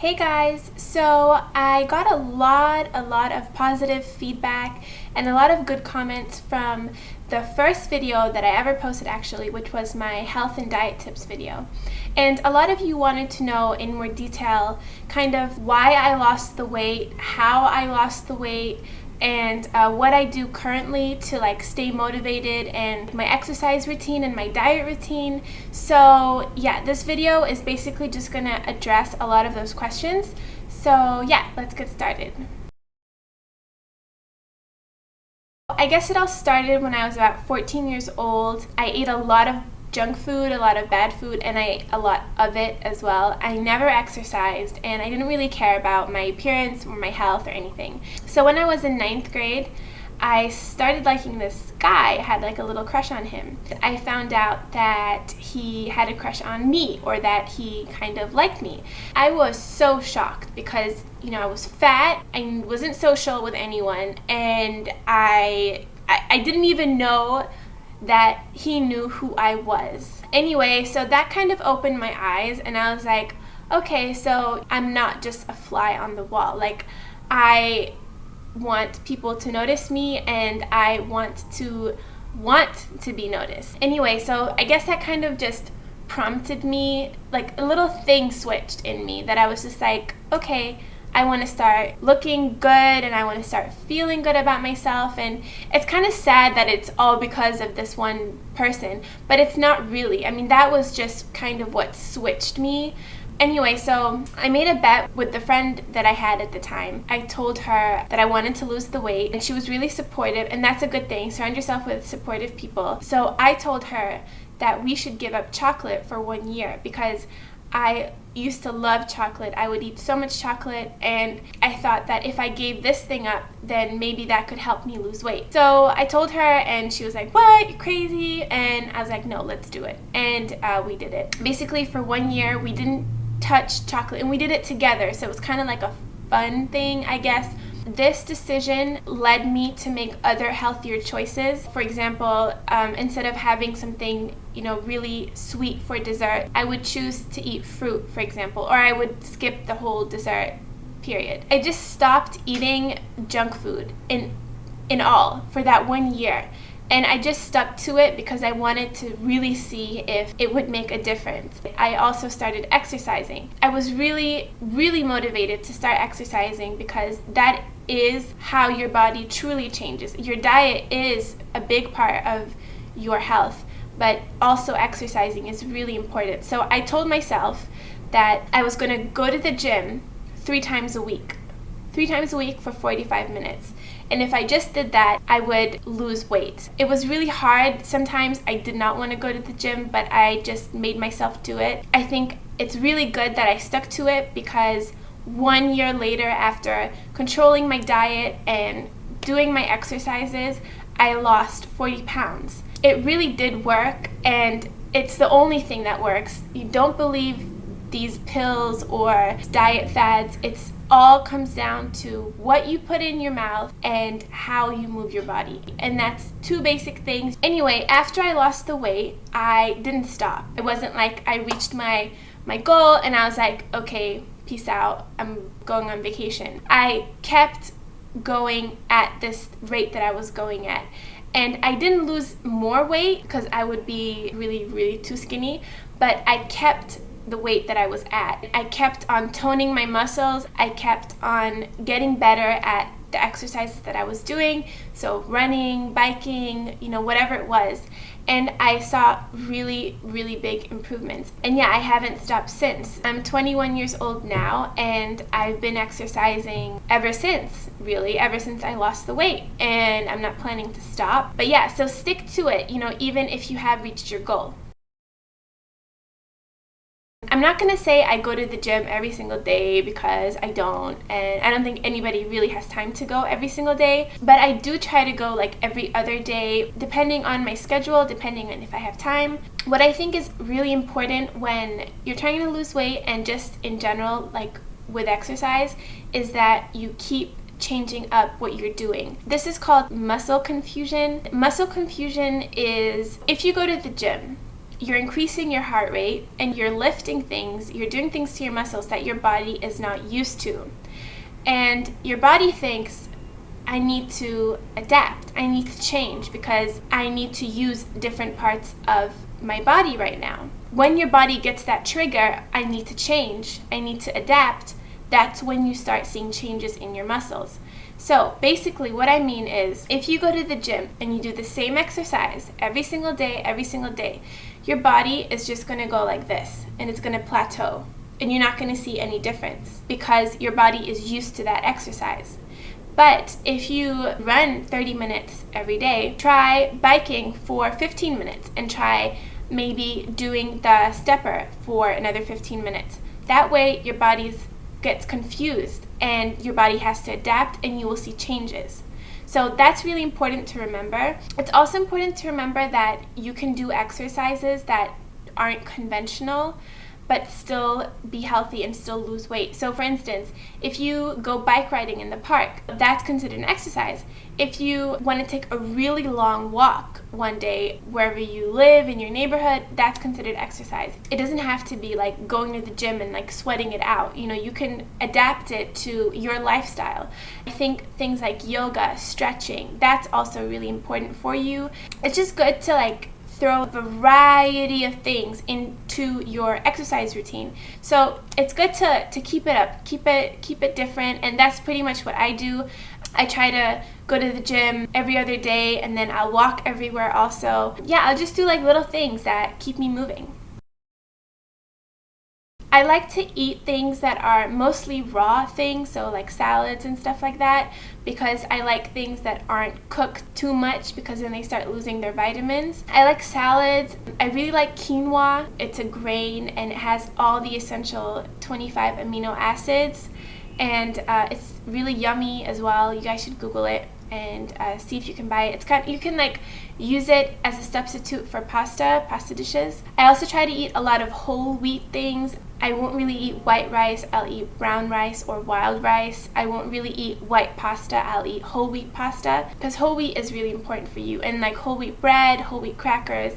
Hey guys, so I got a lot of positive feedback and a lot of good comments from the first video that I ever posted actually, which was my health and diet tips video. And a lot of you wanted to know in more detail kind of why I lost the weight, how I lost the weight, and what I do currently to stay motivated, and my exercise routine and my diet routine. So yeah, this video is basically just gonna address a lot of those questions. So yeah, let's get started. I guess it all started when I was about 14 years old. I ate a lot of junk food, a lot of bad food, and I ate a lot of it as well. I never exercised, and I didn't really care about my appearance or my health or anything. So when I was in 9th grade, I started liking this guy. I had a little crush on him. I found out that he had a crush on me, or that he kind of liked me. I was so shocked because, I was fat, I wasn't social with anyone, and I didn't even know that he knew who I was. Anyway, so that kind of opened my eyes, and I was like, okay, so I'm not just a fly on the wall. I want people to notice me, and I want to be noticed. Anyway, so I guess that kind of just prompted me, a little thing switched in me that I was just like, okay, I want to start looking good, and I want to start feeling good about myself. And it's kind of sad that it's all because of this one person, but it's not really. I mean, that was just kind of what switched me. Anyway, so I made a bet with the friend that I had at the time. I told her that I wanted to lose the weight, and she was really supportive, and that's a good thing. Surround yourself with supportive people. So I told her that we should give up chocolate for 1 year, because I used to love chocolate. I would eat so much chocolate, and I thought that if I gave this thing up, then maybe that could help me lose weight. So I told her, and she was like, what, you're crazy? And I was like, no, let's do it. And we did it. Basically, for 1 year, we didn't touch chocolate, and we did it together, so it was kind of like a fun thing, I guess. This decision led me to make other healthier choices. For example, instead of having something really sweet for dessert, I would choose to eat fruit, for example, or I would skip the whole dessert period. I just stopped eating junk food in all for that 1 year. And I just stuck to it because I wanted to really see if it would make a difference. I also started exercising. I was really motivated to start exercising because that is how your body truly changes. Your diet is a big part of your health, but also exercising is really important. So I told myself that I was going to go to the gym 3 times a week. 3 times a week for 45 minutes. And if I just did that, I would lose weight. It was really hard. Sometimes I did not want to go to the gym, but I just made myself do it. I think it's really good that I stuck to it, because 1 year later, after controlling my diet and doing my exercises, I lost 40 pounds. It really did work, and it's the only thing that works. You don't believe these pills or diet fads. It's all comes down to what you put in your mouth and how you move your body. And that's 2 basic things. Anyway, after I lost the weight, I didn't stop. It wasn't like I reached my goal and I was like, okay, peace out, I'm going on vacation. I kept going at this rate that I was going at. And I didn't lose more weight because I would be really too skinny, but I kept the weight that I was at. I kept on toning my muscles. I kept on getting better at the exercises that I was doing. So running, biking, whatever it was. And I saw really big improvements. And yeah, I haven't stopped since. I'm 21 years old now, and I've been exercising ever since I lost the weight. And I'm not planning to stop. But yeah, so stick to it, even if you have reached your goal. I'm not going to say I go to the gym every single day, because I don't, and I don't think anybody really has time to go every single day, but I do try to go every other day, depending on my schedule, depending on if I have time. What I think is really important when you're trying to lose weight, and just in general, with exercise, is that you keep changing up what you're doing. This is called muscle confusion. Muscle confusion is if you go to the gym you're increasing your heart rate and you're lifting things, you're doing things to your muscles that your body is not used to. And your body thinks, I need to adapt, I need to change because I need to use different parts of my body right now. When your body gets that trigger, I need to change, I need to adapt, that's when you start seeing changes in your muscles. So basically what I mean is, if you go to the gym and you do the same exercise every single day, your body is just going to go like this and it's going to plateau and you're not going to see any difference because your body is used to that exercise. But if you run 30 minutes every day, try biking for 15 minutes and try maybe doing the stepper for another 15 minutes. That way your body gets confused and your body has to adapt and you will see changes. So that's really important to remember. It's also important to remember that you can do exercises that aren't conventional but still be healthy and still lose weight. So for instance, if you go bike riding in the park, that's considered an exercise. If you want to take a really long walk one day wherever you live in your neighborhood, that's considered exercise. It doesn't have to be like going to the gym and like sweating it out. You know, you can adapt it to your lifestyle. I think things like yoga, stretching, that's also really important for you. It's just good to like throw a variety of things into your exercise routine. So it's good to keep it up, keep it different, and that's pretty much what I do. I try to go to the gym every other day and then I'll walk everywhere also. Yeah, I'll just do like little things that keep me moving. I like to eat things that are mostly raw things, so like salads and stuff like that, because I like things that aren't cooked too much because then they start losing their vitamins. I like salads. I really like quinoa. It's a grain and it has all the essential 25 amino acids, and it's really yummy as well. You guys should Google it and see if you can buy it. You can like use it as a substitute for pasta dishes. I also try to eat a lot of whole wheat things. I won't really eat white rice. I'll eat brown rice or wild rice. I won't really eat white pasta. I'll eat whole wheat pasta because whole wheat is really important for you, and like whole wheat bread, whole wheat crackers,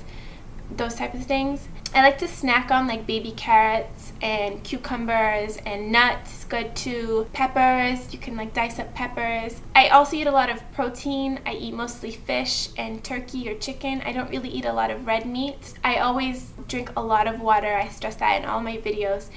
those types of things. I like to snack on like baby carrots and cucumbers and nuts. Good too. Peppers, you can like dice up peppers. I also eat a lot of protein. I eat mostly fish and turkey or chicken. I don't really eat a lot of red meat. I always drink a lot of water. I stress that in all my videos.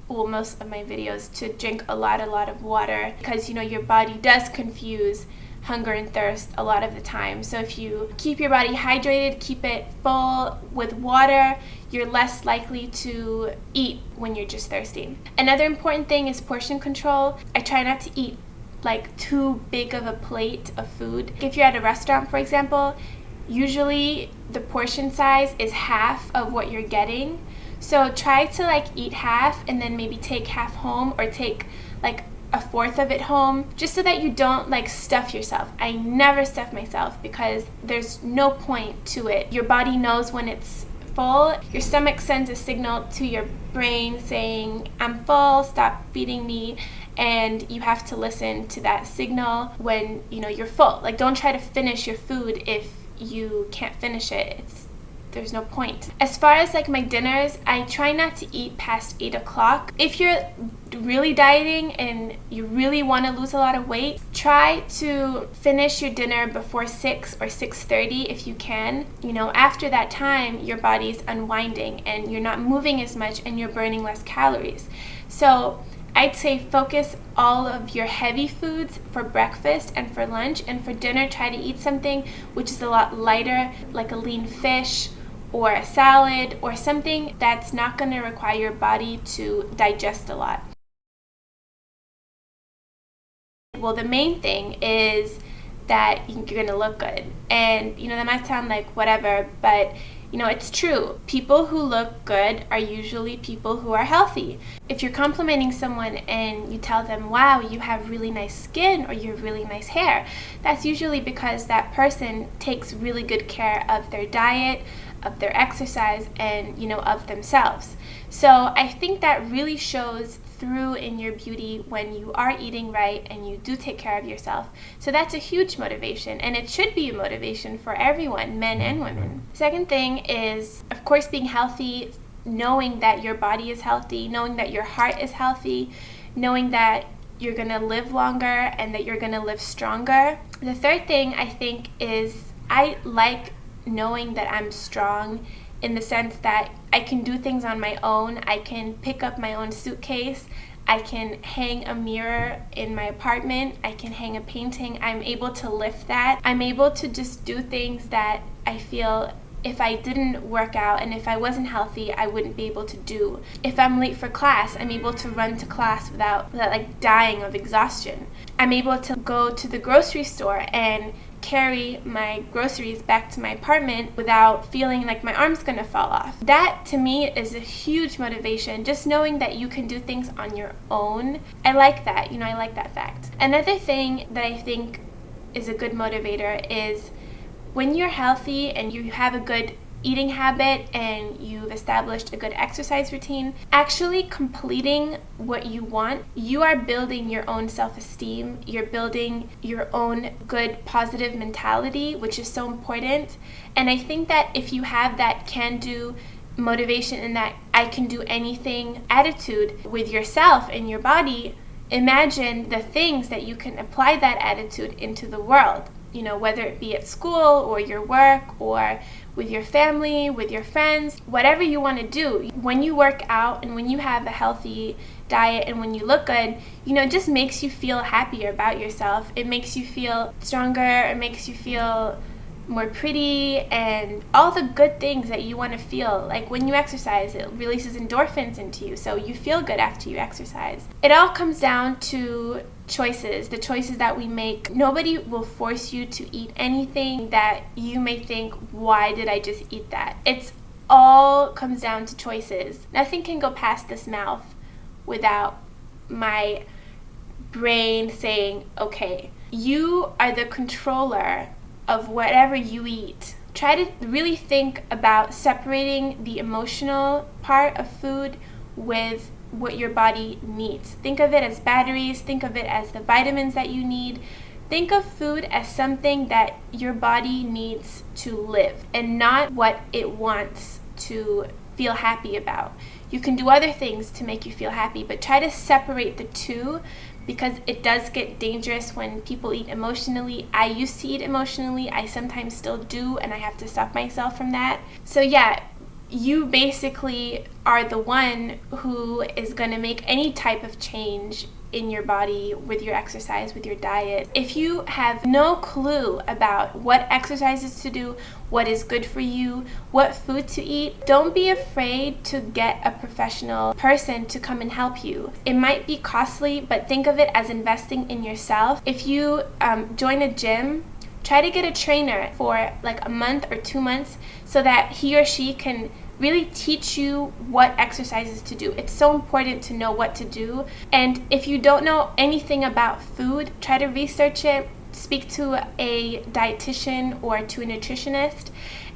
Well, most of my videos, to drink a lot of water because you know your body does confuse hunger and thirst a lot of the time. So if you keep your body hydrated, keep it full with water, you're less likely to eat when you're just thirsty. Another important thing is portion control. I try not to eat like too big of a plate of food. If you're at a restaurant, for example, usually the portion size is half of what you're getting. So try to like eat half and then maybe take half home, or take like a fourth of it home, just so that you don't like stuff yourself. I never stuff myself because there's no point to it. Your body knows when it's full. Your stomach sends a signal to your brain saying, I'm full, stop feeding me, and you have to listen to that signal when you know you're full. Like, don't try to finish your food if you can't finish it. There's no point. As far as like my dinners, I try not to eat past 8 o'clock. If you're really dieting and you really want to lose a lot of weight, try to finish your dinner before 6 or 6:30 if you can. You know, after that time, your body's unwinding and you're not moving as much and you're burning less calories. So I'd say focus all of your heavy foods for breakfast and for lunch, and for dinner try to eat something which is a lot lighter, like a lean fish or a salad or something that's not going to require your body to digest a lot. Well, the main thing is that you're going to look good. And, you know, that might sound like whatever, but, you know, it's true. People who look good are usually people who are healthy. If you're complimenting someone and you tell them, wow, you have really nice skin or you have really nice hair, that's usually because that person takes really good care of their diet, of their exercise, and, you know, of themselves. So I think that really shows through in your beauty when you are eating right and you do take care of yourself. So that's a huge motivation, and it should be a motivation for everyone, men and women. Second thing is, of course, being healthy, knowing that your body is healthy, knowing that your heart is healthy, knowing that you're going to live longer and that you're going to live stronger. The third thing I think is I like knowing that I'm strong in the sense that I can do things on my own. I can pick up my own suitcase. I can hang a mirror in my apartment. I can hang a painting. I'm able to lift that. I'm able to just do things that I feel if I didn't work out and if I wasn't healthy, I wouldn't be able to do. If I'm late for class, I'm able to run to class without like dying of exhaustion. I'm able to go to the grocery store and carry my groceries back to my apartment without feeling like my arm's gonna fall off. That to me is a huge motivation, just knowing that you can do things on your own. I like that, I like that fact. Another thing that I think is a good motivator is when you're healthy and you have a good eating habit and you've established a good exercise routine, actually completing what you want, you are building your own self-esteem, you're building your own good positive mentality, which is so important. And I think that if you have that can-do motivation and that I can do anything attitude with yourself and your body, imagine the things that you can apply that attitude into the world. Whether it be at school or your work or with your family, with your friends, whatever you want to do. When you work out and when you have a healthy diet and when you look good, it just makes you feel happier about yourself. It makes you feel stronger. It makes you feel more pretty and all the good things that you want to feel. Like when you exercise, it releases endorphins into you, so you feel good after you exercise. It all comes down to choices, the choices that we make. Nobody will force you to eat anything that you may think, why did I just eat that? It's all comes down to choices. Nothing can go past this mouth without my brain saying, okay, you are the controller of whatever you eat. Try to really think about separating the emotional part of food with what your body needs. Think of it as batteries. Think of it as the vitamins that you need. Think of food as something that your body needs to live and not what it wants to feel happy about. You can do other things to make you feel happy, but try to separate the two, because it does get dangerous when people eat emotionally. I used to eat emotionally. I sometimes still do, and I have to stop myself from that. So yeah, you basically are the one who is going to make any type of change in your body with your exercise, with your diet. If you have no clue about what exercises to do, what is good for you, what food to eat, don't be afraid to get a professional person to come and help you. It might be costly, but think of it as investing in yourself. If you join a gym, try to get a trainer for like a month or 2 months so that he or she can really teach you what exercises to do. It's so important to know what to do. And if you don't know anything about food, try to research it, speak to a dietitian or to a nutritionist,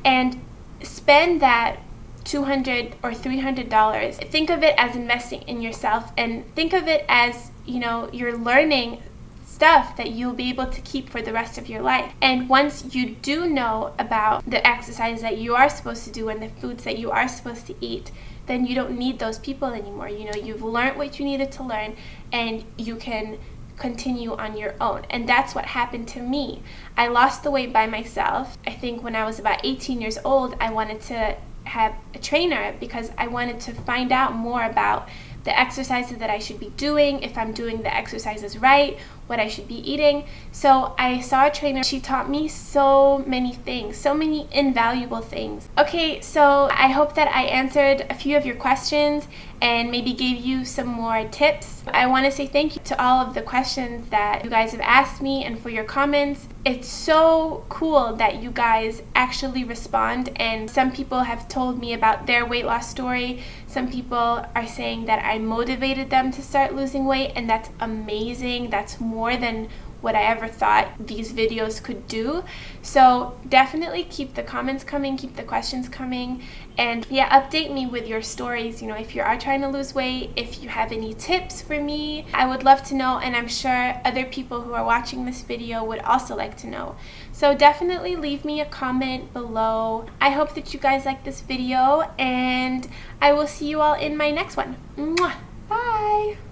and spend that $200 or $300. Think of it as investing in yourself, and think of it as, you're learning stuff that you'll be able to keep for the rest of your life. And once you do know about the exercise that you are supposed to do and the foods that you are supposed to eat, then you don't need those people anymore. You've learned what you needed to learn, and you can continue on your own. And that's what happened to me. I lost the weight by myself. I think when I was about 18 years old, I wanted to have a trainer because I wanted to find out more about the exercises that I should be doing, if I'm doing the exercises right, what I should be eating. So I saw a trainer. She taught me so many things, so many invaluable things. Okay, so I hope that I answered a few of your questions and maybe gave you some more tips. I want to say thank you to all of the questions that you guys have asked me and for your comments. It's so cool that you guys actually respond, and some people have told me about their weight loss story. Some people are saying that I motivated them to start losing weight, and that's amazing. That's more than what I ever thought these videos could do. So definitely keep the comments coming, keep the questions coming, and yeah, update me with your stories. You know, if you are trying to lose weight, if you have any tips for me, I would love to know, and I'm sure other people who are watching this video would also like to know. So definitely leave me a comment below. I hope that you guys like this video, and I will see you all in my next one. Mwah! Bye!